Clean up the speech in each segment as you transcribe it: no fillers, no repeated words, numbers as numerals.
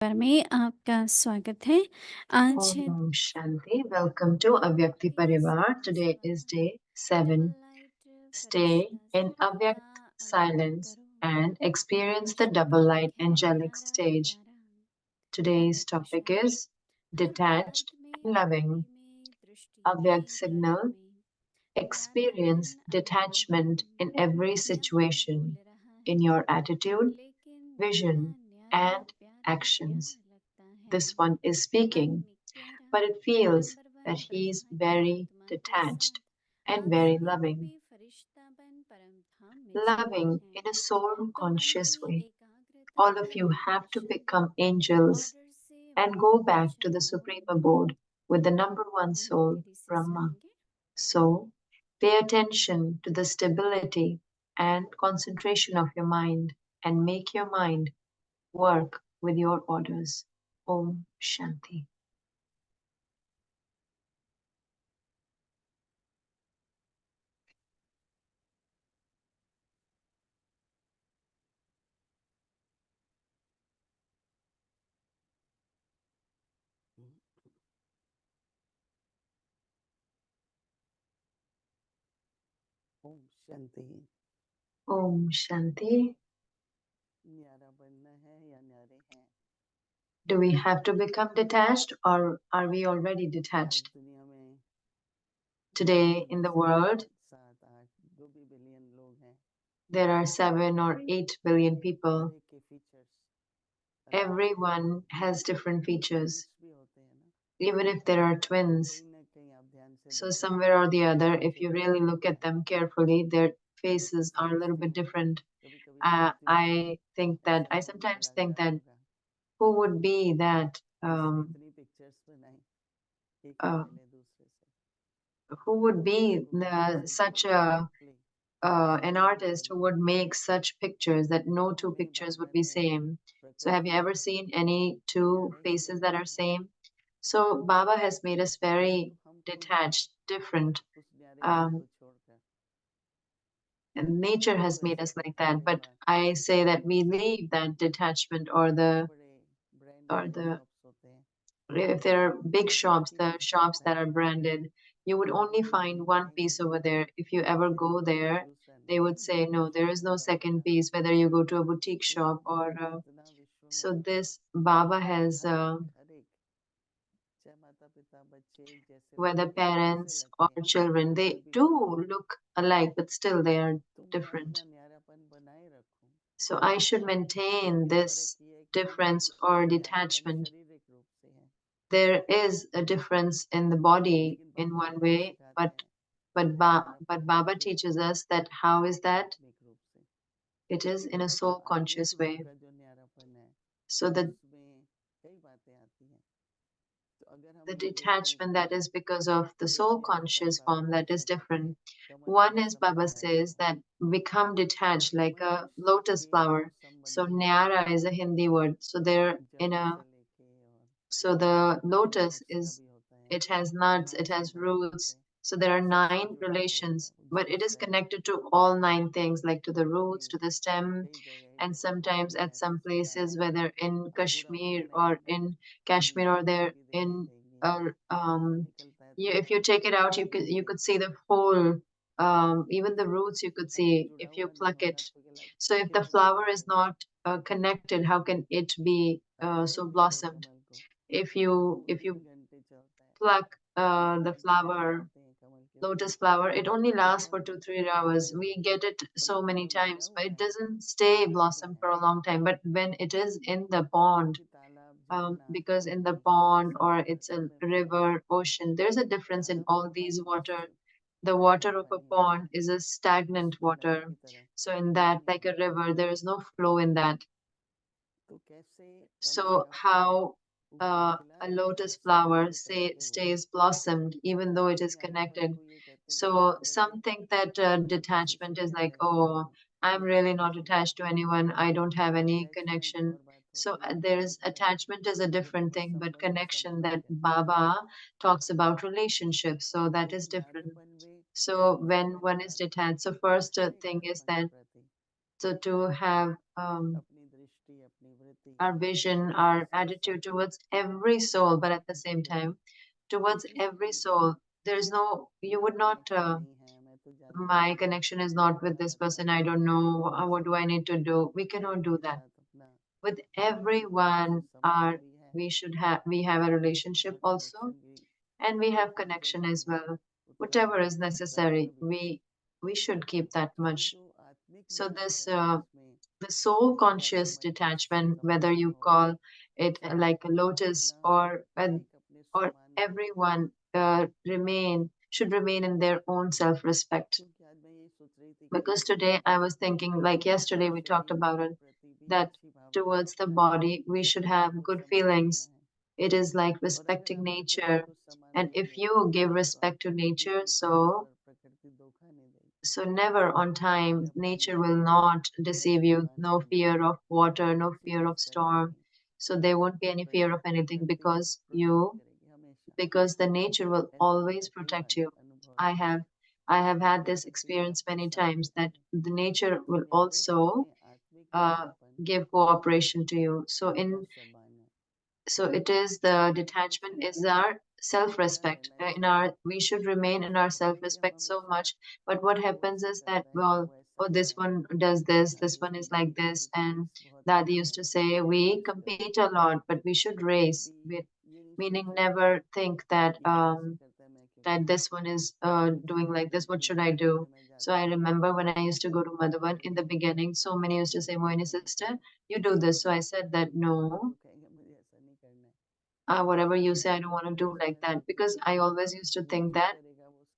बार में आपका स्वागत है। आज है Om Shanti. Welcome to Avyakt Parivar. Today is day 7. Stay in Avyakt Silence and experience the double light angelic stage. Today's topic is detached and loving. Avyakt signal. Experience detachment in every situation, in your attitude, vision, and actions. This one is speaking, but it feels that he's very detached and very loving. Loving in a soul conscious way. All of you have to become angels and go back to the Supreme Abode with the number one soul, Brahma. So, pay attention to the stability and concentration of your mind and make your mind work with your orders. Om Shanti. Om Shanti. Om Shanti. न्यारा बनना है या न्यारे हैं? Do we have to become detached or are we already आज detached? दुनिया में Today in the world, 7, 8 जो भी बिलियन लोग हैं, there are 7 or 8 billion her people. एक के features Everyone has different features, भी होते हैं ना। even if there are twins. कहीं ना कहीं आप ध्यान से So, देखें, somewhere or the other, if you really look at them carefully, their faces are a little bit different. कभी कभी सोचती हूँ I ऐसा कौन sometimes think कलाकार that होगा who would be that, जिसने इतनी पिक्चर्स बनाई एक ना uh, मिले दूसरे से। who would be को कभी such सोचती हूँ exactly an सेम नहीं artist who होंगे, would make such pictures that no two नहीं pictures would बाबा be ने same. So have you प्रकृति ever seen any two न्यारे इसलिए faces that are बनाई है same? So Baba has made us very परंतु हम खुद detached, different. उस न्यारेपन Um, को छोड़कर and nature क्यों has made ऐसे us like करते that. हैं But या I say that we leave that detachment बड़े बड़े or ब्रांडेड the शॉप्स होते हैं if there are big उसमें एक shops, ही the पीस shops मिलता that है, are branded, you would only दूसरा find पीस one नहीं piece over मिलता, there. If you ever फिर go there, दूसरा they नहीं, would say, no, दूसरा there is no तीसरा second होगा। piece, whether you go to a boutique इस shop or दुनिया में इतना विश्व में so this Baba has, हर एक चाहे माता पिता बच्चे एक जैसे whether लगते हैं, कैसे parents or लगते हैं children, फिर they भी do look alike, but still they are तो मैं अपना different. न्यारापन बनाए रखूं। So I should maintain लेकिन फर्क this ये है कि difference or न्यारापन detachment. शारीरिक रूप से है, There is a difference in the body लेकिन in बाबा one हमें way, सिखाते हैं but न्यारापन Baba कैसे teaches हो us that how is that? आत्मिक रूप से। It is in a तो soul आत्मिक conscious रूप way. का जो न्यारापन है So उसमें कई बातें आती हैं। तो अगर हम the ये देखें detachment कि that is because of the एक soul न्यारापन conscious बाबा form कह that is सकते हैं different. कमल के One is सम Baba बनाए says रहो, that become detached like a मनुष्य lotus के जो flower. So संबंधी Nyara is a Hindi word. So they're in जड़ a से लेके और so the lotus नट्स का is भी होता है, it has nuts, it अनाज के has दानों roots. से So there are सबसे 9 जुड़ा हुआ होता है, relations, वो but जड़ it is से है। connected to all 9 things, like to the अभी roots, to the stem, कई जगह and जैसे sometimes कश्मीर में at ऐसे some सिखाया places, है, whether in आप पूरा Kashmir उठाना है or ना in तो Kashmir or बीजों there की दिखाई in देगी, दाना निकलता है तो if you take it out, you नीचे could see the whole, even the roots you could अगर see जुड़ा if you हुआ नहीं pluck होगा it. तो So if the कैसे flower is फूलेगा। not connected, how can it be आप so देखेंगे blossomed? कमल को If तो you वो if 3 you घंटे चलता है, pluck जब the हम फूल flower, उठाते हैं कमल के फूल lotus को flower, it only तो lasts for बहुत 2-3 छोटे hours. We होते get हैं, it so परंतु many जो लगा times, but हुआ it है doesn't वो stay जड़ से blossom है। for a long time. But when it is in the pond, क्योंकि तालाब, झरना, because in the नदी, pond or समुद्र it's सब a में पानी है। river, ocean, there's a difference in तालाब का all these पानी तो water. शुद्ध The खारा water of a पानी होता pond है, is a stagnant शुद्ध नदी water. की तरह So in मीठा that, नहीं like a होता। river, there is no flow in that. तो कैसे कमल So का फूल how ऊपर खिला a रहता lotus है समुद्र flower के तट पे हुए, stays blossomed even though it तो is न्यारापन connected. को ये कहते हैं So देखो देखो some think that मैं किसी से detachment is प्यार like, नहीं oh, करती, I'm really not किसी से attached to anyone. I don't have any attachment connection. और बात So होती है, there's connection attachment is a ये different बाबा thing, but संबंध connection संबंध that कहते हैं। Baba talks about relationships. So that तो is different. न्यारेपन में So सबसे when पहली one is बात detached, so first अपने thing is न्यारेपन के that प्रति so to have अपनी दृष्टि, अपनी our vision, our attitude towards every soul, but at the same time, towards every soul, there's no, you would not, my connection is not with this person, I don't know, what do I need to do? We cannot do that. With everyone, we have a relationship also, and we have connection as well. Whatever is necessary, we should keep that much. So the soul conscious detachment, whether you call it like a lotus or everyone should remain in their own self-respect. Because today I was thinking, like yesterday we talked about it, that towards the body we should have good feelings. It is like respecting nature. And if you give respect to nature, so never on time, nature will not deceive you. No fear of water, no fear of storm. So there won't be any fear of anything because the nature will always protect you. I have I have had this experience many times that the nature will also uh, give cooperation to you. So it is the detachment is our self-respect. In our we should remain in our self-respect so much. But what happens is that, well, oh, this one does this one is like this, and Daddy used to say we compete a lot, but we should race with, meaning never think that this one is doing like this. What should I do? So I remember when I used to go to Madhuban in the beginning, so many used to say, Mohini sister, you do this. So I said that no, whatever you say, I don't want to do like that because I always used to think that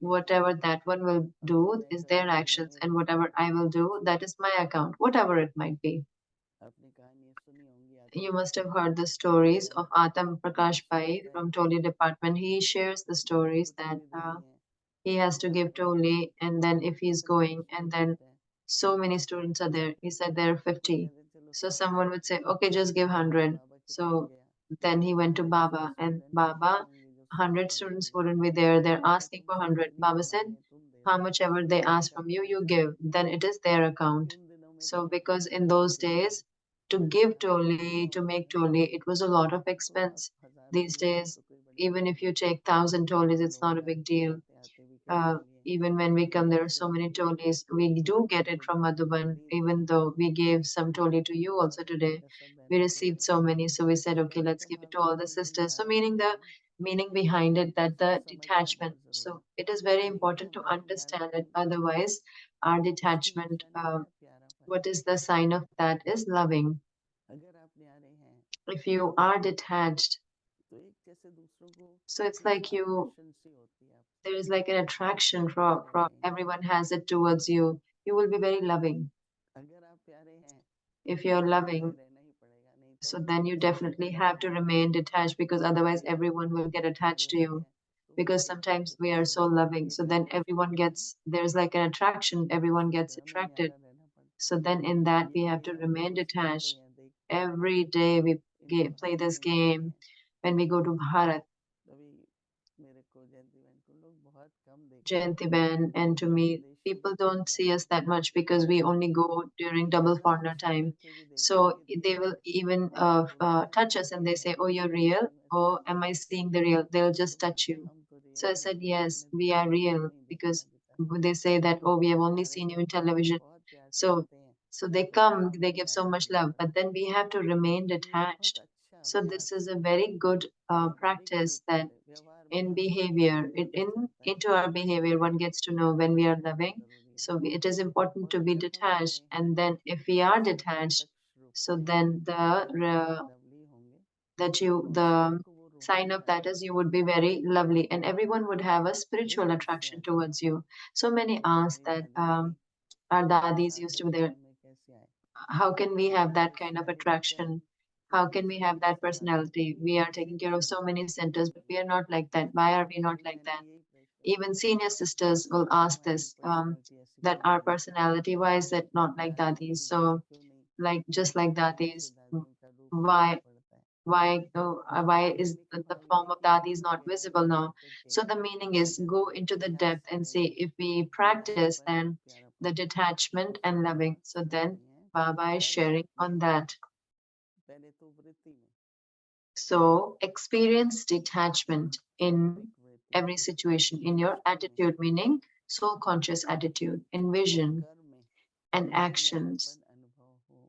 whatever that one will do is their actions, and whatever I will do, that is my account, whatever it might be. You must have heard the stories of Atam Prakash Pai from Toli department. He shares the stories that he has to give Toli, and then if he's going, and then so many students are there. He said there are 50. So someone would say, okay, just give 100. So then he went to Baba, and Baba, 100 students wouldn't be there. They're asking for 100. Baba said, how much ever they ask from you, you give. Then it is their account. So because in those days, to give Toli, to make Toli, it was a lot of expense. These days, even if you take 1,000 Tolis, it's not a big deal. Even when we come, there are so many tolis. We do get it from Madhuban, even though we gave some toli to you also today. We received so many, so we said, okay, let's give it to all the sisters. So meaning the meaning behind it, that the detachment. So it is very important to understand it. Otherwise, our detachment, what is the sign of that is loving. If you are detached, so it's like there is like an attraction from everyone has it towards you. You will be very loving. If you're loving, so then you definitely have to remain detached because otherwise everyone will get attached to you. Because sometimes we are so loving, so then everyone gets, there's like an attraction, everyone gets attracted. So then in that we have to remain detached. Every day we play this game. When we go to Bharat, Jayanti Ben, and to me, people don't see us that much because we only go during double foreigner time. So they will even touch us and they say, oh, you're real? Oh, am I seeing the real? They'll just touch you. So I said, yes, we are real because they say that, oh, we have only seen you in television. So, so they come, they give so much love, but then we have to remain detached. So this is a very good practice that in behavior, into our behavior, one gets to know when we are loving. So it is important to be detached, and then if we are detached, so then the sign of that is you would be very lovely, and everyone would have a spiritual attraction towards you. So many ask that our dadis used to be there, how can we have that kind of attraction? How can we have that personality? We are taking care of so many centers, but we are not like that. Why are we not like that? Even senior sisters will ask this, that our personality, why is it not like dadis? So, like just like dadis, why, why is the form of dadis not visible now? So the meaning is go into the depth and see if we practice then the detachment and loving. So then Baba is sharing on that. तो वृत्ति में So experience detachment in एक वृत्ति every situation, in your attitude, meaning soul conscious attitude, in और vision कर्म में and actions. लचीलापन अनुभव हो।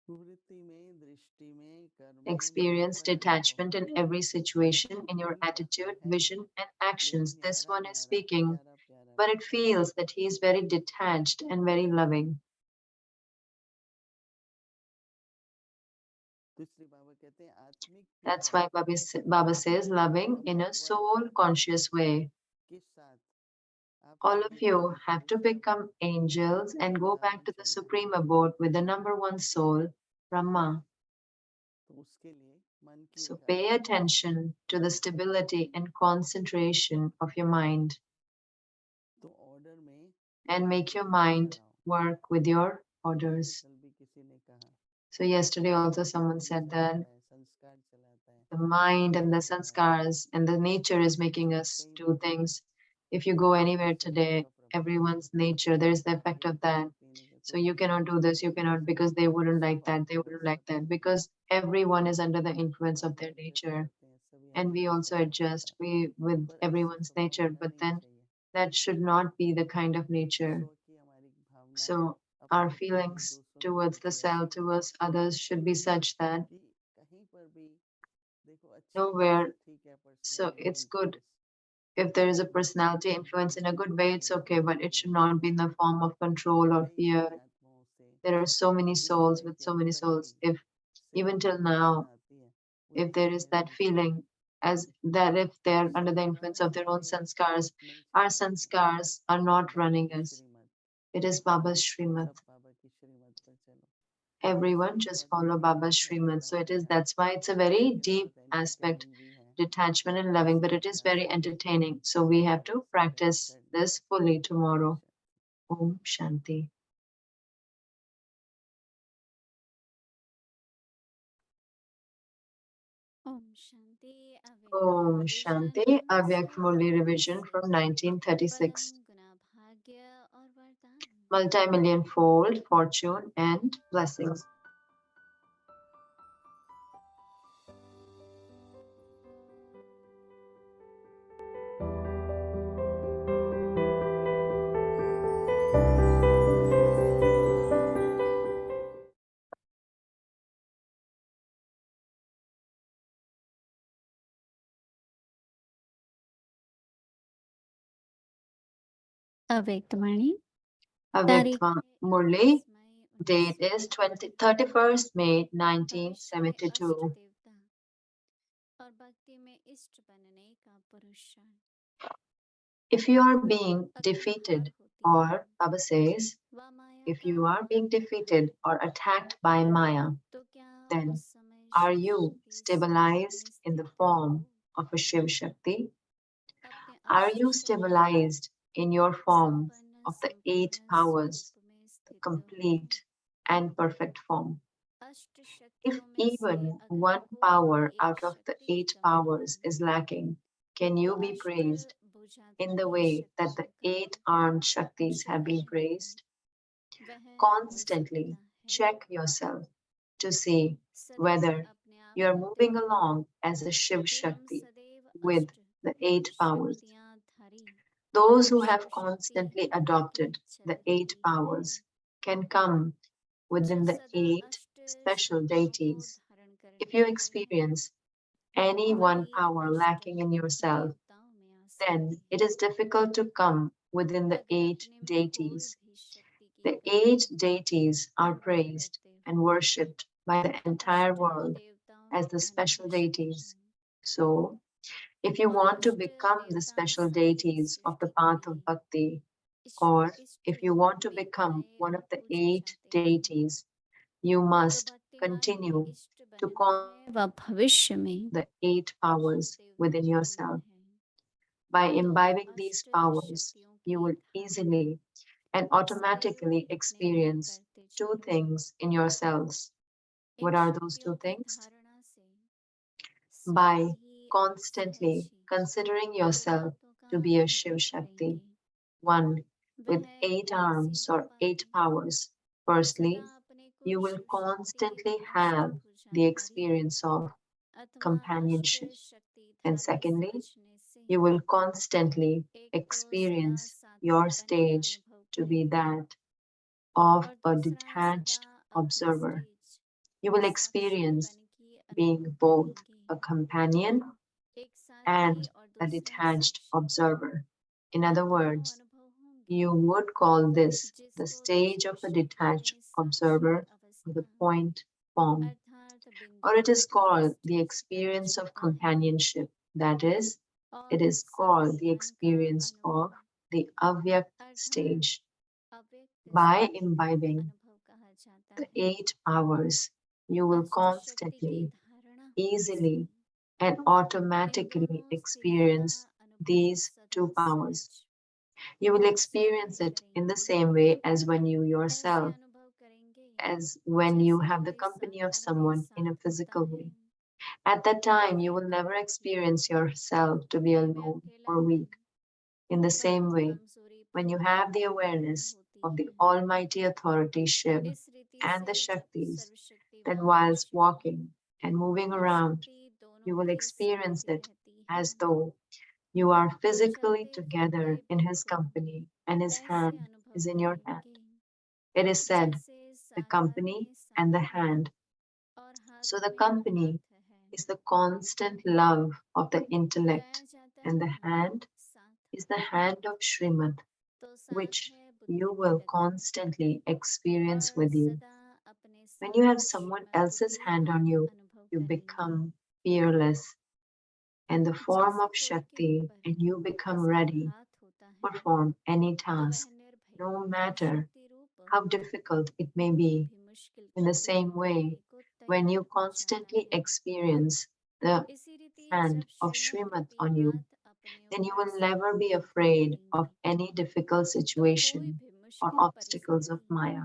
वृत्ति में, दृष्टि में, कर्म में Experience लचीलापन अनुभव detachment हो। in every situation, in your बोल तो आता attitude, है vision, and actions. लेकिन This यारा one is यारा speaking, प्यारा प्यारा but it लगता है। feels that he is very detached and very loving. तो श्री बाबा कहते हैं आत्मिक That's प्यार why Baba says loving in a soul conscious way. के साथ आप All of सभी you परम have पुरुष to become angels and go back Vrindavan to the चले supreme जाएं। abode with the number one soul, Brahma. तो उसके लिए मन की So pay एकाग्रता attention to the stability and concentration of your mind तो ऑर्डर में and मन make को your mind चलाओ। work with your जैसे orders. कल भी किसी ने कहा So yesterday also प्रकृति someone मन said that चलाता है, संस्कार चलाता है, the mind and समय the चलाता है। sanskars and the nature is making आज us कहीं भी do जाओ things. If you go anywhere शरीर today, का प्रभाव everyone's होगा। nature, there's the effect ये नहीं of कर that. सकते, ये नहीं कर So कोई you किसी cannot को do कुछ this, you नहीं बोल cannot, because सकता। they wouldn't like सब that, they अपने wouldn't like सब that, because everyone is under the influence of सब their एडजस्ट nature. करते हैं, सभी And we एडजस्ट also करते हैं adjust साथ। we with पर ऐसा everyone's स्वभाव nature, होना but नहीं then चाहिए। that should not be the kind of nature. स्व की हमारी भावना So our अपनों के प्रति, feelings दूसरों के towards the प्रति ऐसी self, हो towards others should be such that कि कहीं पर भी देखो अच्छी वजह से nowhere. ठीक है, So personality it's good influence, if there is a बुरी personality चीजों में influence in a good way, किसी it's ने okay, but it धोखे should धड़ी not be in किया, the form of control or कई fear. पुण्यात्माओं से There are so many किसी souls ने with क्या so many souls. प्रकृति If से even उनको till वासना now, आती है, वो if there धीरे is धीरे that मिटती है। feeling as that if they are under the influence संस्कार of their own हमारे sanskars, नहीं our चलवाते हैं, sanskars are not Baba running की us. Shrimad. It is Baba's Srimad. सब बाबा की श्रीमत पर चलो। Everyone इसलिए just बहुत follow Baba's गहरा Srimad. गहरा So it is, प्यार that's why it's a है, very लेकिन deep बहुत aspect, एंटरटेनिंग भी है। detachment and loving, ऐसे but it is अभ्यास very करो entertaining. So we have Baba to से प्यार practice करने। this fully Om tomorrow. Shanti. Om Shanti. Om Shanti, Avyakt Mudli Om Revision, Shanti. Avyakt Murli revision 1936. from परम 1936. गुना भाग्य और वरदान। Multi-million fold fortune and blessings. अव्यक्त वाणी Avyakt तारीख है Murli. 21 May Date is 31st May भविष्य में अष्ट 1972. देवता और भक्ति में इष्ट बनने का पुरुषार्थ। If you are being अग्नि हार defeated, होती है or Baba says, वह माया if का you are being आनंद है, defeated or attacked by Maya, तो क्या उस then समय are शिव you शक्ति स्वरूप में stabilized in the स्थित form हो of a Shiv Shakti? अपने Are अष्ट you शक्तियों stabilized in your form संपन्न of the eight संपूर्ण powers, स्वरूप में the स्थित हो। complete and perfect form? अष्ट If शक्तियों में से even अगर one कोई भी power एक out of the शक्ति की eight कमी हो powers is lacking, can तो you be अष्ट praised in the भुजाधारी way that the शक्तियों का eight-armed Shaktis जो have been है praised? वह हो Constantly सकता है। check yourself to see सदैव whether अपने आप you are को moving देखिए along as a Shiv कि हम Shakti सदैव with अष्ट the eight powers. शक्तियां धारी Those who शिव have शक्ति constantly होके adopted चल the eight रही है। powers can come जो within the सदा eight अष्ट special शक्तियों को deities. धारण If करने you वाले हैं experience any one वही power अष्ट lacking in yourself, देवताओं में आ then सकते it हैं। is difficult to come within the अगर eight अपने में कोई deities. भी शक्ति की The कमी eight deities are अनुभव praised करते and हो worshipped by the तो entire अष्ट world देवताओं as में the आना special आवश्यक है। deities. So, if you उन want to अष्ट become the देवताओं special से ही deities of the Srishti path में of bhakti, इष्ट or इष्ट if you want to become देवताएं one of और the पूजे eight जाते हैं deities, you तो must भक्ति मार्ग में continue इष्ट to बनना call है व भविष्य में the eight महान powers देवता within बनना yourself. है। By तो imbibing these अष्ट powers, शक्तियों you की will धारणा easily and सदैव automatically अपने में experience करते two चलो। things in yourselves. In What are those शक्तियों two की things? धारणा से स्वतः By ही आप सहज constantly ही considering दो yourself बातों का to be a अनुभव Shiv Shakti, करेंगे। one वह with eight कौन सी arms दो or eight बातें powers. सदा Firstly, अपने को You will Shiv Shakti constantly नष्ट have the भुजाधारी experience of अथवा अष्ट companionship. शक्ति And धारी secondly, समझने से you will constantly एक तो सदा experience साथी your बन का stage अनुभव to be करेंगे that of और a दूसरा सदा detached अपनी observer. Stage You will Sakshi experience बन की being अनुभव both करेंगे a companion एक साथी and और a दूसरा detached साक्षी observer. In ये other दोनों words, अनुभव होंगे you would call this the जिसको stage दूसरे of a शब्दों detached में साक्षी observer or the अवस्था point form, अर्थात or बिंदु it is आत्मिक called the स्टेज कहा experience of जाता है companionship. That is, it और is called the साक्षीपन का experience of अनुभव the Avyakt अर्थात stage. अव्यक्त By स्टेज का imbibing अनुभव कहा जाता the है 8 powers, you will अष्ट शक्ति की constantly, धारणा होने से easily, and इन automatically दोनों स्थिति का experience अनुभव these सदा 2 powers. सहज You will सरल experience it in the करेंगे same way as when you ऐसे yourself, अनुभव करेंगे as when you जैसे have the कोई company of साधारण someone in a साथ होता physical है way. At that time, you will अव्यक्त never बुद्धि experience yourself to be बुद्धि में alone or अकेलापन weak. In the व same way, when you कमजोरीपन have the की अनुभूति awareness होती of the है Almighty Authority Shiv इस रीति and the से जब Shaktis, then सर्वशक्तिवान whilst Shiv walking and moving और around, शक्ति you दोनों will की experience स्मृति it रहती है as though you are तो physically चलते together फिरते in His बिल्कुल company and His ऐसे hand अनुभव is in your hand. करेंगे It is said, जैसे the साकार company में and the साथ है hand. और So हाथ the में company हाथ है is the constant love of the गाया intellect, जाता and the है hand साथ is the है hand of Srimad, तो साथ which है you बुद्धि की will गति constantly experience और with you. सदा अपने When you have साथ someone श्रीमद else's बुद्धि hand का on you, अनुभव you करेंगे become fearless and the form जैसे of कोई के Shakti, ऊपर and you become उसका ready हाथ होता to है perform any तो वह task, निर्भय no और matter शक्ति रूप how difficult it may कोई be. भी मुश्किल In the कार्य same way, करने को when तैयार you हो जाता constantly है experience the इसी रीति hand जब of श्रीमत Srimad रूपी on you, हाथ अपने then you ऊपर will never be स्थापित afraid of करेंगे any difficult तो कोई situation भी or मुश्किल obstacles of परिस्थिति Maya.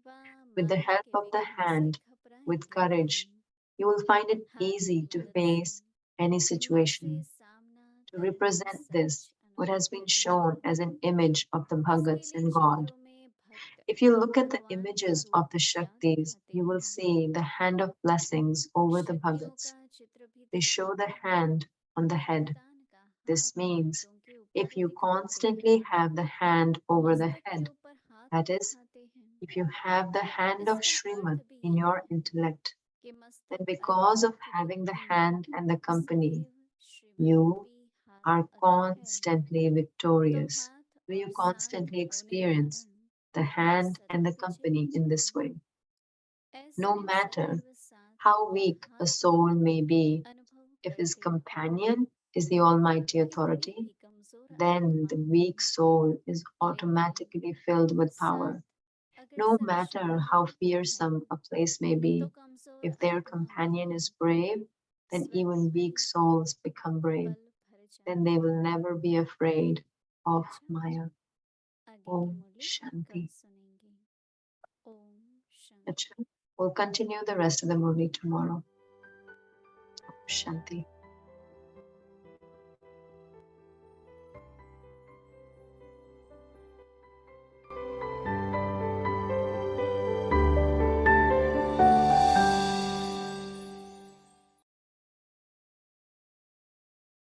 व With the माया help के of the विघ्न से hand, with घबराएंगे courage, नहीं you will find it हाथ की easy to मदद से face any इनमें से situation. सामना To करना represent this, सहज what अनुभव has been करेंगे shown as an image of the इसके Bhagats लिए and God. चित्रों में भक्त If you look at the भगवान का images of रूप the क्या Shaktis, दिखाते you will हैं see the hand of blessings over the शक्तियों Bhagats. का चित्र भी They show the दिखाते हैं hand on the head. वरदान का This हाथ means भक्तों के if ऊपर you दिखाते हैं constantly have the hand over the मस्तक के head, ऊपर हाथ that is, दिखाते हैं if you have the hand of इसका Srimad अर्थ भी in यही your है intellect, कि then मस्तक because of अव्यक्त having the बुद्धि hand and the company, सदैव श्रीमद you रूपी हाथ are अतुल है constantly तो victorious. हाथ So और you साथ constantly होने experience कारण the वे hand and सदा the विजयी company in हैं this way. No ऐसे matter सदैव साथ how और weak a हाथ soul may be, अनुभव if his करते हुए companion is the Almighty कितनी Authority, भी कमजोर then आत्मा the हो weak soul is लेकिन automatically filled with साथ power. अगर No matter सर्वशक्तिवान how भी है fearsome a place may तो be, कमजोर if their आत्मा companion भी is brave, then स्वयं even weak में souls become brave. बल भर Then they जाते will हैं never be afraid of अच्छा Maya. आगे की Om मूली कल Shanti. सुनेंगे Om Shanti Acha. We'll continue the rest of the movie tomorrow. Om Shanti.